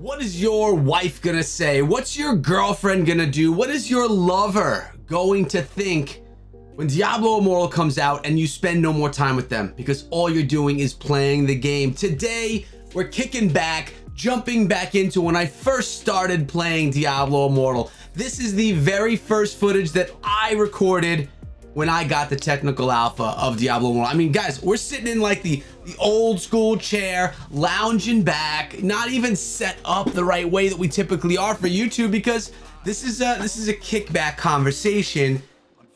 What is your wife gonna say? What's your girlfriend gonna do? What is your lover going to think when Diablo Immortal comes out and you spend no more time with them because all you're doing is playing the game? Today, we're kicking back, jumping back into when I first started playing Diablo Immortal. This is the very first footage that I recorded when I got the technical alpha of Diablo Immortal. I mean, guys, we're sitting in like the old school chair, lounging back, not even set up the right way that we typically are for YouTube, because this is a kickback conversation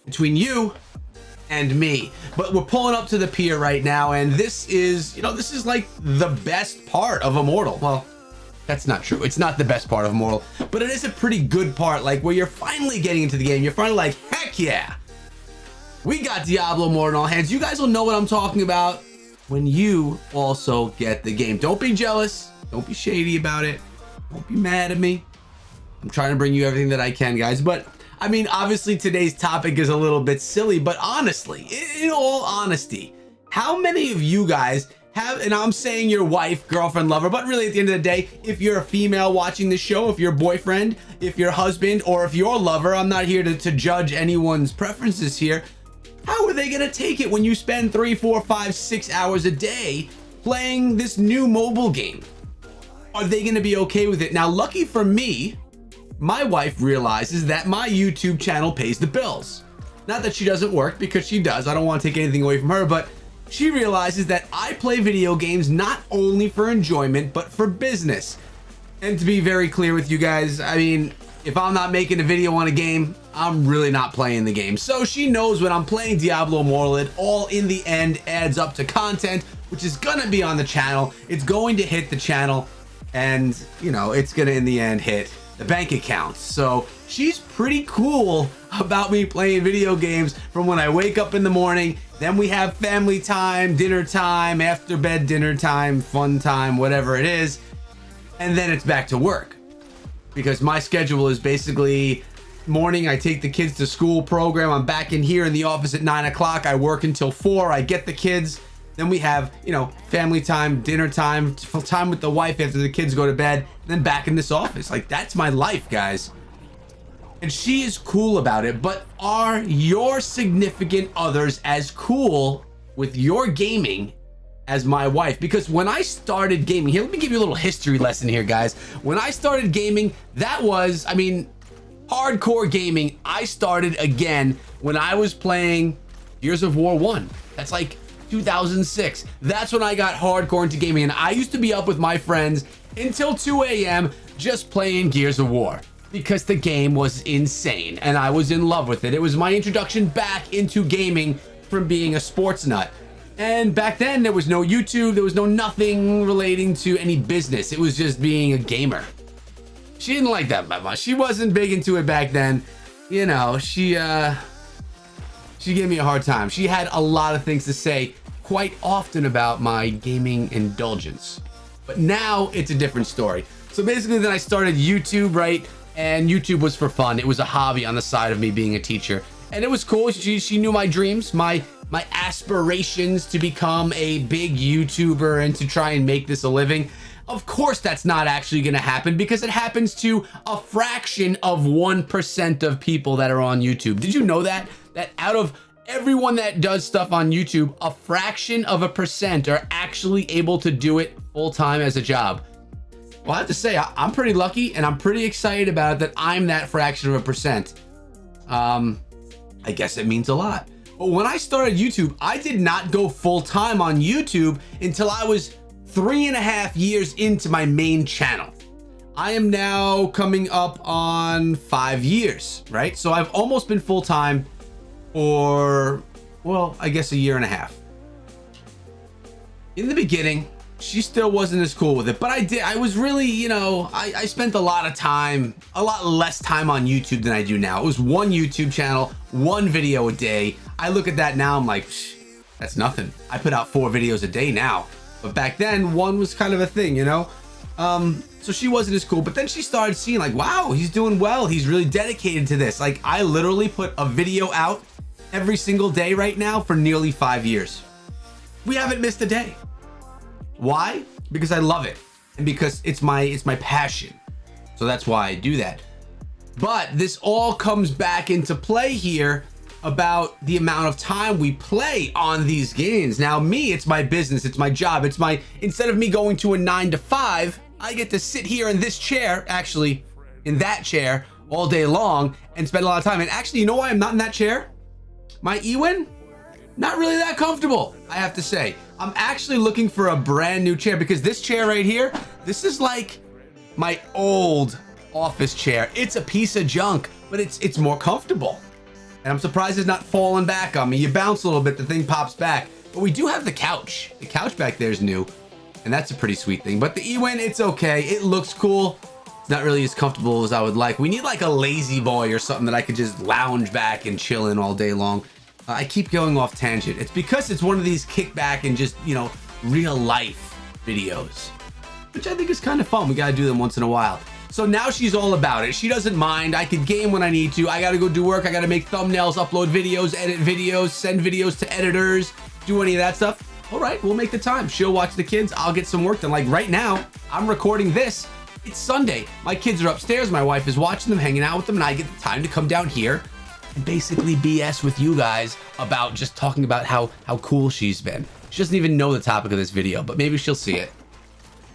between you and me. But we're pulling up to the pier right now, and this is, this is like the best part of Immortal. Well, that's not true. It's not the best part of Immortal, but it is a pretty good part, like where you're finally getting into the game. You're finally like, heck yeah, we got Diablo Immortal in our hands. You guys will know what I'm talking about when you also get the game. Don't be jealous. Don't be shady about it. Don't be mad at me. I'm trying to bring you everything that I can, guys. But I mean, obviously today's topic is a little bit silly, but honestly, in all honesty, how many of you guys have, and I'm saying your wife, girlfriend, lover, but really at the end of the day, if you're a female watching the show, if your boyfriend, if your husband, or if your lover, I'm not here to judge anyone's preferences here. How are they gonna take it when you spend 3, 4, 5, 6 hours a day playing this new mobile game? Are they gonna be okay with it? Now, lucky for me, my wife realizes that my YouTube channel pays the bills. Not that she doesn't work, because she does. I don't want to take anything away from her, but she realizes that I play video games not only for enjoyment, but for business. And to be very clear with you guys, I mean, if I'm not making a video on a game, I'm really not playing the game. So she knows when I'm playing Diablo Immortal, it all in the end adds up to content, which is gonna be on the channel. It's going to hit the channel, and it's gonna in the end hit the bank account. So she's pretty cool about me playing video games from when I wake up in the morning. Then we have family time, dinner time, after bed dinner time, fun time, whatever it is. And then it's back to work, because my schedule is basically morning, I take the kids to school program. I'm back in here in the office at 9 o'clock. I work until 4. I get the kids. Then we have, family time, dinner time, time with the wife after the kids go to bed, then back in this office. Like, that's my life, guys. And she is cool about it, but are your significant others as cool with your gaming as my wife? Because when I started gaming, here, let me give you a little history lesson here, guys. When I started gaming, that was, hardcore gaming. I started again when I was playing Gears of War 1. That's like 2006. That's when I got hardcore into gaming, and I used to be up with my friends until 2 a.m. just playing Gears of War, because the game was insane and I was in love with it. It was my introduction back into gaming from being a sports nut. And back then there was no YouTube, there was nothing relating to any business. It was just being a gamer. She didn't like that much. She wasn't big into it back then. She gave me a hard time. She had a lot of things to say quite often about my gaming indulgence. But now it's a different story. So basically then I started YouTube, right? And YouTube was for fun. It was a hobby on the side of me being a teacher. And it was cool. She knew my dreams, my aspirations to become a big YouTuber and to try and make this a living. Of course, that's not actually going to happen, because it happens to a fraction of 1% of people that are on YouTube. Did you know that? That out of everyone that does stuff on YouTube, a fraction of a percent are actually able to do it full time as a job. Well, I have to say, I'm pretty lucky, and I'm pretty excited about it that I'm that fraction of a percent. I guess it means a lot. But when I started YouTube, I did not go full time on YouTube until I was 3.5 years into my main channel. I am now coming up on 5 years, right? So I've almost been full time for, well, I guess 1.5 years. In the beginning, she still wasn't as cool with it, but I was really, I spent a lot less time on YouTube than I do now. It was one YouTube channel, one video a day. I look at that now, I'm like, that's nothing. I put out 4 videos a day now. But back then, one was kind of a thing, So she wasn't as cool, but then she started seeing like, wow, he's doing well. He's really dedicated to this. Like, I literally put a video out every single day right now for nearly 5 years. We haven't missed a day. Why? Because I love it. and because it's my passion. So that's why I do that. But this all comes back into play here about the amount of time we play on these games. Now, me, it's my business, it's my job, instead of me going to a 9 to 5, I get to sit here in this chair, actually in that chair all day long and spend a lot of time. And actually, you know why I'm not in that chair? My Ewin, not really that comfortable, I have to say. I'm actually looking for a brand new chair because this chair right here, this is like my old office chair. It's a piece of junk, but it's more comfortable. And I'm surprised it's not falling back on me. You bounce a little bit, the thing pops back. But we do have the couch. The couch back there is new, and that's a pretty sweet thing. But the Ewin, it's okay. It looks cool. It's not really as comfortable as I would like. We need like a lazy boy or something that I could just lounge back and chill in all day long. I keep going off tangent. It's because it's one of these kickback and just, you know, real life videos, which I think is kind of fun. We got to do them once in a while. So now she's all about it. She doesn't mind. I can game when I need to. I got to go do work. I got to make thumbnails, upload videos, edit videos, send videos to editors, do any of that stuff. All right, we'll make the time. She'll watch the kids. I'll get some work done. Like right now, I'm recording this. It's Sunday. My kids are upstairs. My wife is watching them, hanging out with them, and I get the time to come down here and basically BS with you guys about just talking about how cool she's been. She doesn't even know the topic of this video, but maybe she'll see it.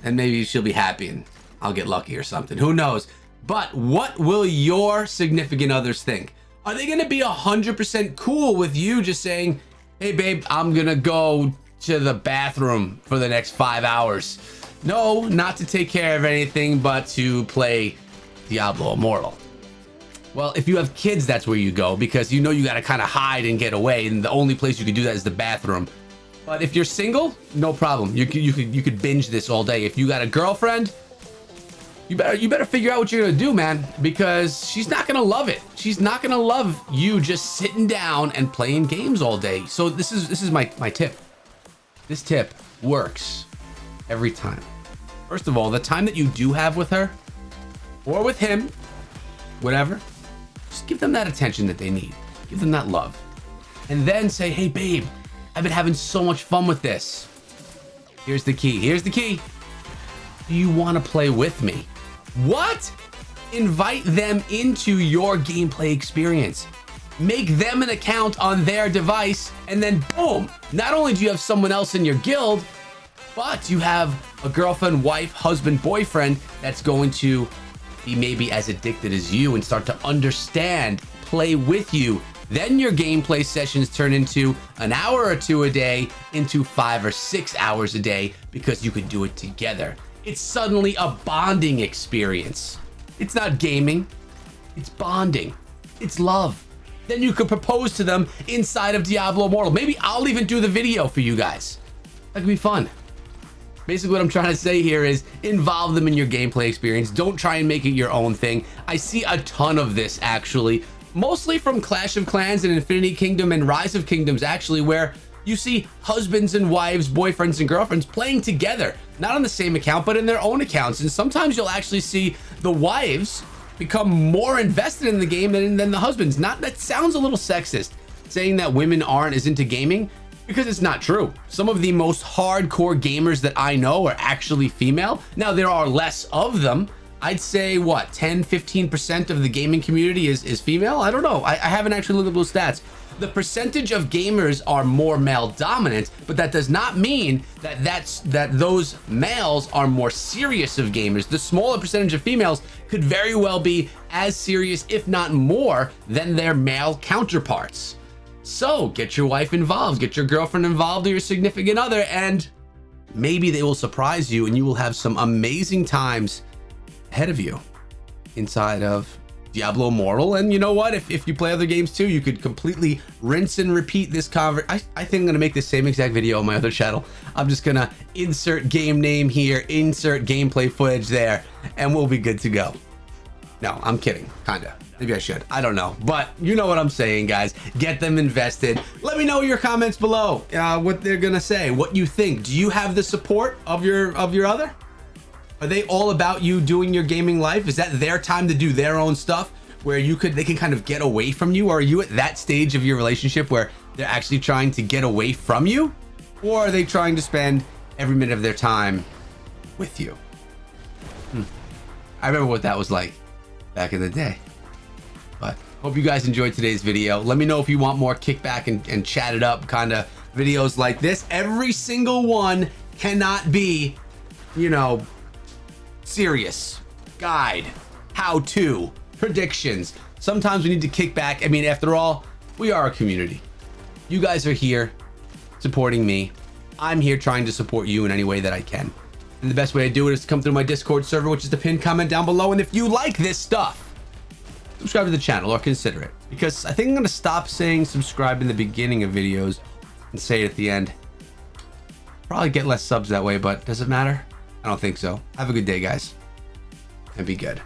And maybe she'll be happy and I'll get lucky or something. Who knows? But what will your significant others think? Are they going to be 100% cool with you just saying, hey, babe, I'm going to go to the bathroom for the next 5 hours? No, not to take care of anything, but to play Diablo Immortal. Well, if you have kids, that's where you go because you know you got to kind of hide and get away. And the only place you can do that is the bathroom. But if you're single, no problem. You could binge this all day. If you got a girlfriend, you better figure out what you're gonna do, man, because she's not gonna love it. She's not gonna love you just sitting down and playing games all day. So this is my tip. This tip works every time. First of all, the time that you do have with her or with him, whatever, just give them that attention that they need. Give them that love. And then say, hey, babe, I've been having so much fun with this. Here's the key. Here's the key. Do you want to play with me? What? Invite them into your gameplay experience. Make them an account on their device, and then boom, not only do you have someone else in your guild, but you have a girlfriend, wife, husband, boyfriend that's going to be maybe as addicted as you and start to understand, play with you. Then your gameplay sessions turn into an hour or two a day, into 5 or 6 hours a day, because you can do it together. It's suddenly a bonding experience. It's not gaming, it's bonding, it's love. Then you could propose to them inside of Diablo Immortal. Maybe I'll even do the video for you guys. That could be fun. Basically what I'm trying to say here is involve them in your gameplay experience. Don't try and make it your own thing. I see a ton of this actually, mostly from Clash of Clans and Infinity Kingdom and Rise of Kingdoms actually, where you see husbands and wives, boyfriends and girlfriends playing together, not on the same account, but in their own accounts. And sometimes you'll actually see the wives become more invested in the game than the husbands. That sounds a little sexist, saying that women aren't as into gaming, because it's not true. Some of the most hardcore gamers that I know are actually female. Now, there are less of them. I'd say, what, 10, 15% of the gaming community is female? I don't know. I haven't actually looked at those stats. The percentage of gamers are more male dominant, but that does not mean that those males are more serious of gamers. The smaller percentage of females could very well be as serious, if not more, than their male counterparts. So get your wife involved, get your girlfriend involved, or your significant other, and maybe they will surprise you and you will have some amazing times ahead of you inside of Diablo Immortal. And you know what? If you play other games too, you could completely rinse and repeat this I think I'm gonna make the same exact video on my other channel. I'm just gonna insert game name here, insert gameplay footage there, and we'll be good to go. No, I'm kidding, kinda. Maybe I should, I don't know. But you know what I'm saying, guys. Get them invested. Let me know your comments below, what they're gonna say, what you think. Do you have the support of your other? Are they all about you doing your gaming life? Is that their time to do their own stuff where they can kind of get away from you? Or are you at that stage of your relationship where they're actually trying to get away from you? Or are they trying to spend every minute of their time with you? I remember what that was like back in the day. But hope you guys enjoyed today's video. Let me know if you want more kickback and chat it up kind of videos like this. Every single one cannot be, you know, serious, guide, how to, predictions. Sometimes we need to kick back. I mean, after all, we are a community. You guys are here supporting me. I'm here trying to support you in any way that I can. And the best way to do it is to come through my Discord server, which is the pinned comment down below. And if you like this stuff, subscribe to the channel or consider it, because I think I'm going to stop saying subscribe in the beginning of videos and say it at the end. Probably get less subs that way, but does it matter? I don't think so. Have a good day, guys, and be good.